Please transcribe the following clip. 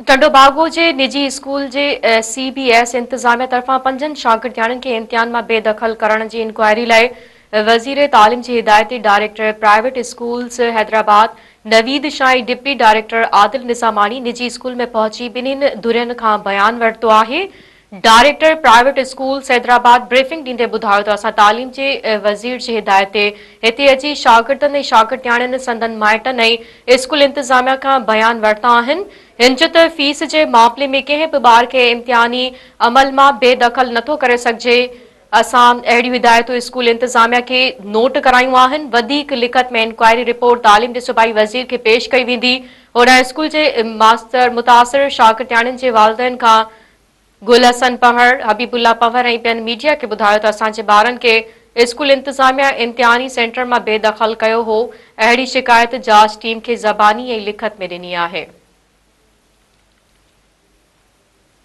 टंडो बागो जे निजी स्कूल जे CBS इंतजामिया तरफां 5 शागिर्दियाणनि खे इम्तिहान मां बेदखल करण जी इंक्वायरी लाइ वज़ीर तालीम जी हिदायती director private schools Hyderabad Naveed Shahi deputy director Adil Nizamani निजी स्कूल में पहुची ॿिन्हिनि धुरियुनि खां बयान वरितो आहे। Director private schools Hyderabad briefing ॾींदे ॿुधायो त असां तालीम जे वज़ीर जी हिदायत ते हिते अची शागिर्दनि ऐं शागिर्दियाणियुनि संदन माइटनि ऐं स्कूल इंतज़ामिया खां बयान वरिता आहिनि। हिन जो त फीस जे मामले में कंहिं बि ॿार खे इम्तिहानी अमल मां बेदख़ल नथो करे सघिजे। असां अहिड़ियूं हिदायतूं स्कूल इंतज़ामिया खे नोट करायूं आहिनि। वधीक लिखत में इंक्वायरी रिपोर्ट तालीम जे सूबाई वज़ीर खे पेश कई वेंदी। होॾांहुं स्कूल जे मास्तर मुतासिर शागिर्दियाणियुनि जे वालिदैन खां गुल हसन पवड़ हबीबुल्ला पवड़ ऐं ॿियनि मीडिया खे ॿुधायो त असांजे ॿारनि खे स्कूल इंतज़ामिया इम्तिहानी सेंटर मां बेदख़ल कयो हो। अहिड़ी शिकायत जांच टीम खे ज़बानी ऐं लिखत में ॾिनी आहे।